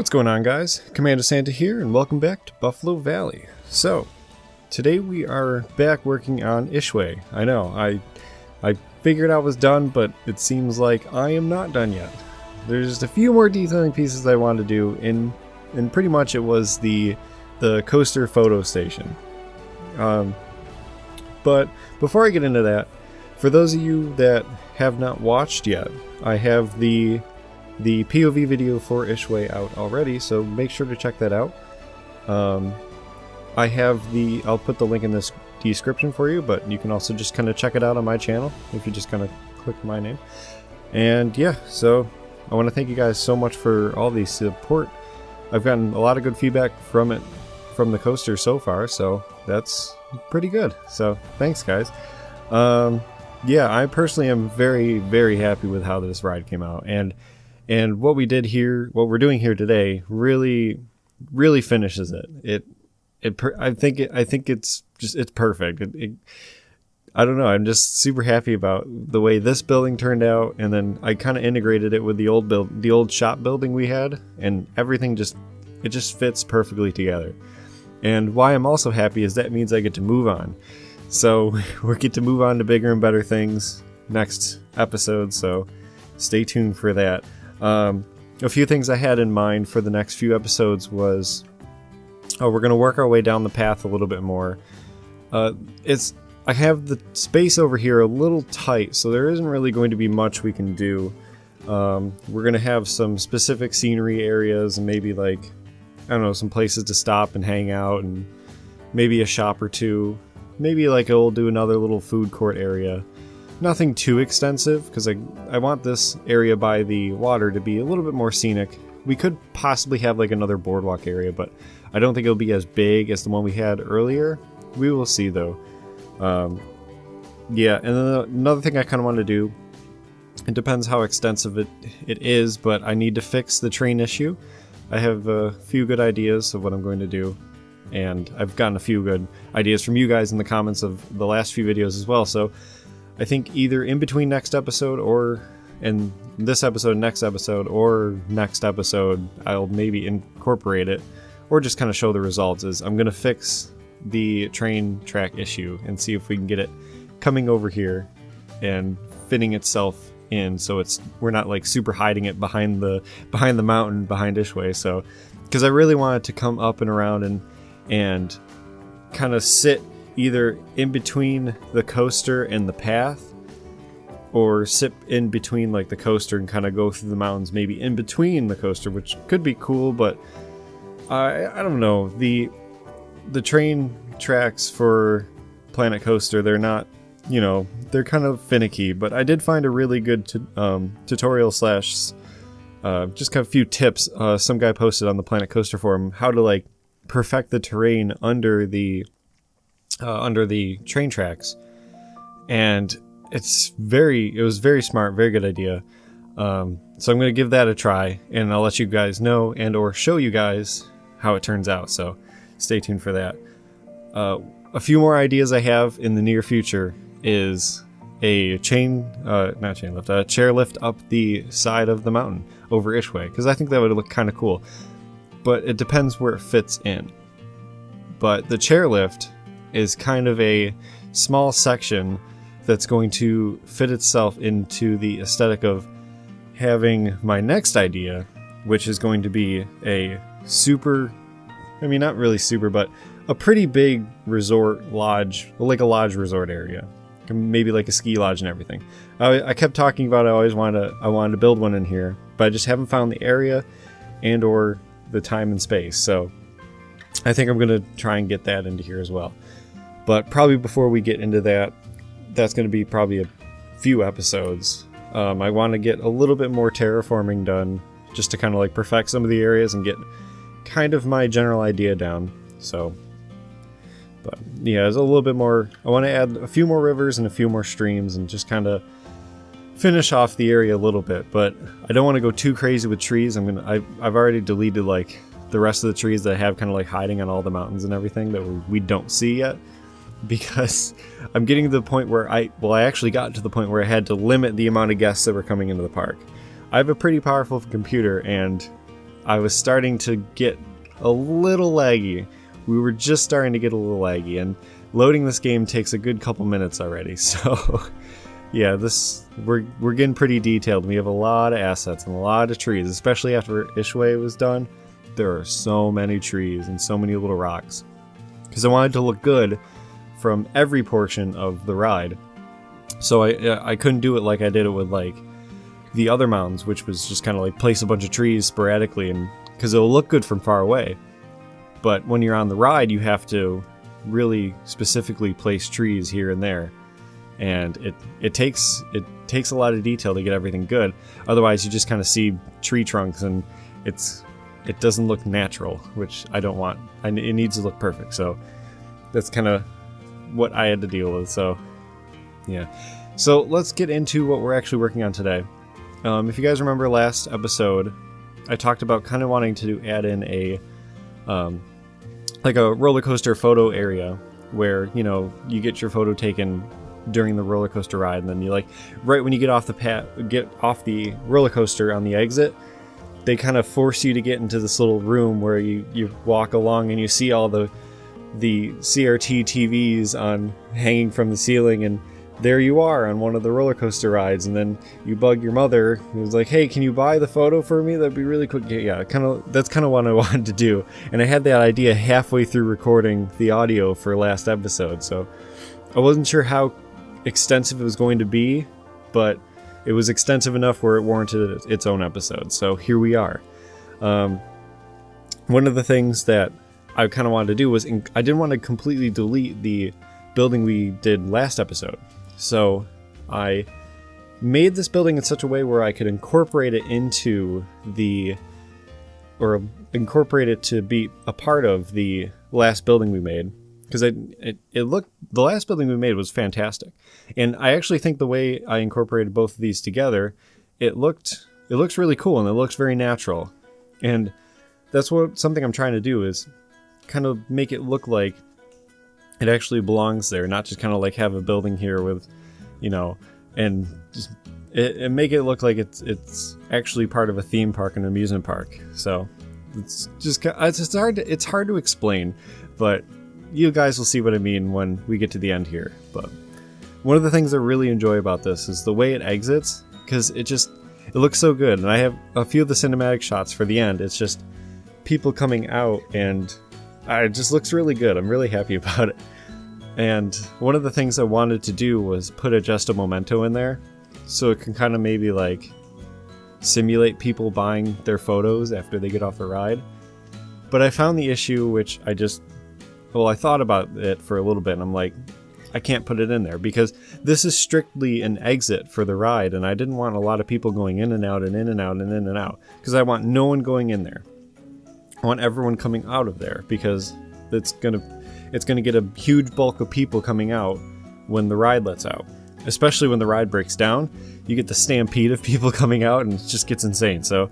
What's going on, guys? CommandoSanta here, and welcome back to Buffalo Valley. So, today we are back working on Ischua. I know, I figured I was done, but it seems like I am not done yet. There's just a few more detailing pieces I want to do, and pretty much it was the coaster photo station. But before I get into that, for those of you that have not watched yet, I have the POV video for Ischua out already, so make sure to check that out. I'll put the link in this description for you, but you can also just kind of check it out on my channel if you just kind of click my name. And yeah, so I want to thank you guys so much for all the support. I've gotten a lot of good feedback from the coaster so far, so that's pretty good. So thanks, guys. Yeah, I personally am very, very happy with how this ride came out, and what we did here, what we're doing here today, really finishes it. I think it's perfect. I don't know. I'm just super happy about the way this building turned out, and then I kind of integrated it with the old shop building we had, and everything just fits perfectly together. And why I'm also happy is that means I get to move on. So we get to move on to bigger and better things next episode. So stay tuned for that. A few things I had in mind for the next few episodes was, we're going to work our way down the path a little bit more. I have the space over here a little tight, so there isn't really going to be much we can do. We're going to have some specific scenery areas and maybe I don't know, some places to stop and hang out, and maybe a shop or two. Maybe we'll do another little food court area. Nothing too extensive, because I want this area by the water to be a little bit more scenic. We could possibly have another boardwalk area, but I don't think it'll be as big as the one we had earlier. We will see, though. Yeah, and then another thing I kind of want to do, it depends how extensive it is, but I need to fix the train issue. I have a few good ideas of what I'm going to do, and I've gotten a few good ideas from you guys in the comments of the last few videos as well, so I think either in between next episode or in this episode, next episode, or next episode, I'll maybe incorporate it or just kind of show the results. Is I'm going to fix the train track issue and see if we can get it coming over here and fitting itself in, so we're not super hiding it behind the mountain behind Ischua. So because I really want it to come up and around and kind of sit either in between the coaster and the path, or sit in between the coaster and kind of go through the mountains maybe in between the coaster, which could be cool. But I don't know, the train tracks for Planet Coaster, they're not, they're kind of finicky, but I did find a really good tutorial / just kind of a few tips some guy posted on the Planet Coaster forum, how to perfect the terrain under the train tracks, and it was very smart, very good idea. So I'm going to give that a try, and I'll let you guys know and or show you guys how it turns out, so stay tuned for that. A few more ideas I have in the near future is a chairlift up the side of the mountain over Ischua, because I think that would look kind of cool, but it depends where it fits in. But the chairlift is kind of a small section that's going to fit itself into the aesthetic of having my next idea, which is going to be a not really super, but a pretty big resort lodge, a lodge resort area, maybe a ski lodge and everything. I kept talking about I wanted to build one in here, but I just haven't found the area and or the time and space. So I think I'm going to try and get that into here as well. But probably before we get into that, that's going to be probably a few episodes. I want to get a little bit more terraforming done, just to kind of perfect some of the areas and get kind of my general idea down. So, but yeah, there's a little bit more. I want to add a few more rivers and a few more streams and just kind of finish off the area a little bit. But I don't want to go too crazy with trees. I've already deleted the rest of the trees that I have kind of hiding on all the mountains and everything that we don't see yet, because I'm getting to the point where I actually got to the point where I had to limit the amount of guests that were coming into the park. I have a pretty powerful computer, and I was starting to get a little laggy. We were just starting to get a little laggy, and loading this game takes a good couple minutes already. So yeah, we're getting pretty detailed. We have a lot of assets and a lot of trees, especially after Ischua was done. There are so many trees and so many little rocks, because I wanted to look good from every portion of the ride. So I couldn't do it like I did it with like the other mountains, which was just kind of like place a bunch of trees sporadically, and because it'll look good from far away. But when you're on the ride, you have to really specifically place trees here and there, and it takes a lot of detail to get everything good. Otherwise, you just kind of see tree trunks, and it doesn't look natural, which I don't want. It needs to look perfect. So that's kind of what I had to deal with. So yeah. So let's get into what we're actually working on today. If you guys remember last episode, I talked about kind of wanting to add in a like a roller coaster photo area where, you know, you get your photo taken during the roller coaster ride, and then you like right when you get off the roller coaster on the exit, they kind of force you to get into this little room where you walk along and you see all the CRT TVs on hanging from the ceiling, and there you are on one of the roller coaster rides, and then you bug your mother who's like, hey, can you buy the photo for me? That'd be really quick. Yeah, that's kind of what I wanted to do, and I had that idea halfway through recording the audio for last episode, so I wasn't sure how extensive it was going to be, but it was extensive enough where it warranted its own episode. So here we are. One of the things that I kind of wanted to do was I didn't want to completely delete the building we did last episode. So I made this building in such a way where I could incorporate it incorporate it to be a part of the last building we made. Because the last building we made was fantastic. And I actually think the way I incorporated both of these together, it looks really cool, and it looks very natural. And that's something I'm trying to do, is kind of make it look like it actually belongs there, not just kind of like have a building here with, you know, and just it make it look like it's actually part of a theme park and amusement park. So it's hard to explain, but you guys will see what I mean when we get to the end here. But one of the things I really enjoy about this is the way it exits, because it looks so good. And I have a few of the cinematic shots for the end. It's just people coming out, and it just looks really good. I'm really happy about it. And one of the things I wanted to do was put a memento in there, so it can kind of maybe like simulate people buying their photos after they get off the ride. But I found the issue, which I thought about it for a little bit, and I'm like, I can't put it in there because this is strictly an exit for the ride, and I didn't want a lot of people going in and out and in and out and in and out, because I want no one going in there. I want everyone coming out of there, because it's gonna get a huge bulk of people coming out when the ride lets out. Especially when the ride breaks down, you get the stampede of people coming out, and it just gets insane. So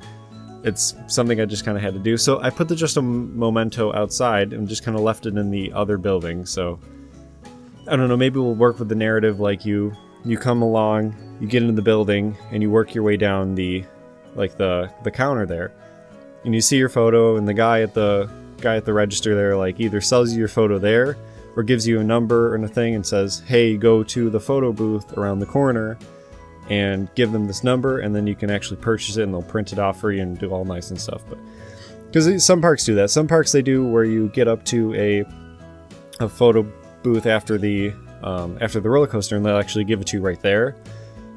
it's something I just kind of had to do. So I put the memento outside and just kind of left it in the other building. So I don't know, maybe we'll work with the narrative, like you come along, you get into the building, and you work your way down the counter there, and you see your photo, and the guy at the register there like either sells you your photo there, or gives you a number and a thing and says, hey, go to the photo booth around the corner and give them this number, and then you can actually purchase it, and they'll print it off for you and do all nice and stuff. But because some parks do that. Some parks they do where you get up to a photo booth after the roller coaster, and they'll actually give it to you right there.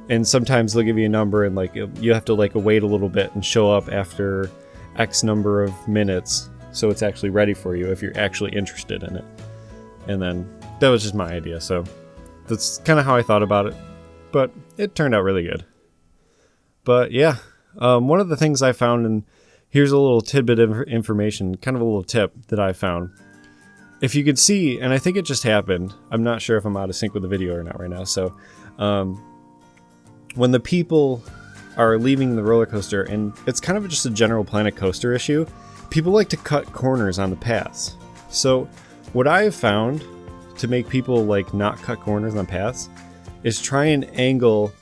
And sometimes they'll give you a number, and like you have to like wait a little bit and show up after X number of minutes, so it's actually ready for you if you're actually interested in it. And then that was just my idea, so that's kind of how I thought about it. But it turned out really good. But yeah, one of the things I found, and here's a little tidbit of information, kind of a little tip that I found. If you could see, and I think it just happened, I'm not sure if I'm out of sync with the video or not right now, so when the people are leaving the roller coaster, and it's kind of just a general Planet Coaster issue, people like to cut corners on the paths. So what I have found to make people like not cut corners on paths is try and angle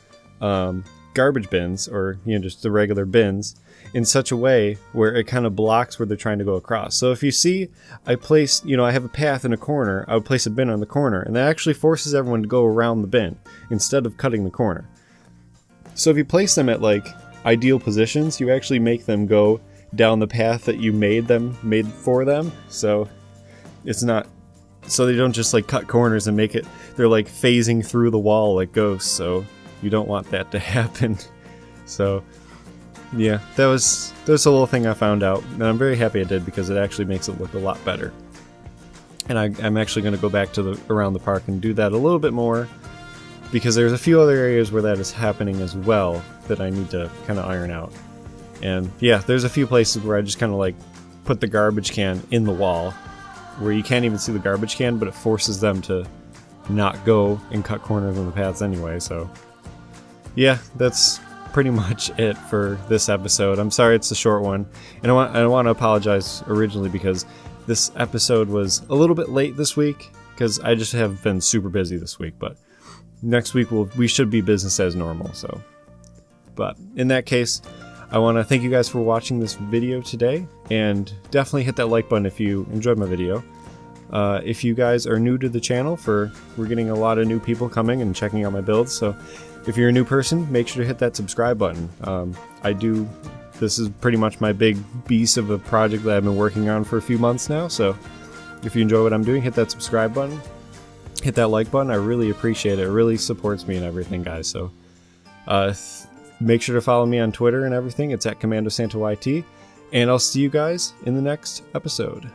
garbage bins, or just the regular bins, in such a way where it kind of blocks where they're trying to go across. So if you see, I place, I have a path in a corner, I would place a bin on the corner, and that actually forces everyone to go around the bin instead of cutting the corner. So if you place them at like ideal positions, you actually make them go down the path that you made for them. So it's not, so they don't just like cut corners and make it, they're like phasing through the wall like ghosts. So you don't want that to happen. So yeah, that was a little thing I found out, and I'm very happy I did because it actually makes it look a lot better. And I'm actually going to go back to around the park and do that a little bit more, because there's a few other areas where that is happening as well that I need to kind of iron out. And yeah, there's a few places where I just kind of like put the garbage can in the wall where you can't even see the garbage can, but it forces them to not go and cut corners on the paths anyway. So yeah, that's pretty much it for this episode. I'm sorry it's a short one, and I want to apologize originally because this episode was a little bit late this week because I just have been super busy this week, but next week we should be business as normal. So, but in that case, I want to thank you guys for watching this video today, and definitely hit that like button if you enjoyed my video. If you guys are new to the channel, we're getting a lot of new people coming and checking out my builds, so if you're a new person, make sure to hit that subscribe button. This is pretty much my big beast of a project that I've been working on for a few months now, so if you enjoy what I'm doing, hit that subscribe button, hit that like button. I really appreciate it. It really supports me and everything, guys. So make sure to follow me on Twitter and everything. It's at CommandoSantaYT, and I'll see you guys in the next episode.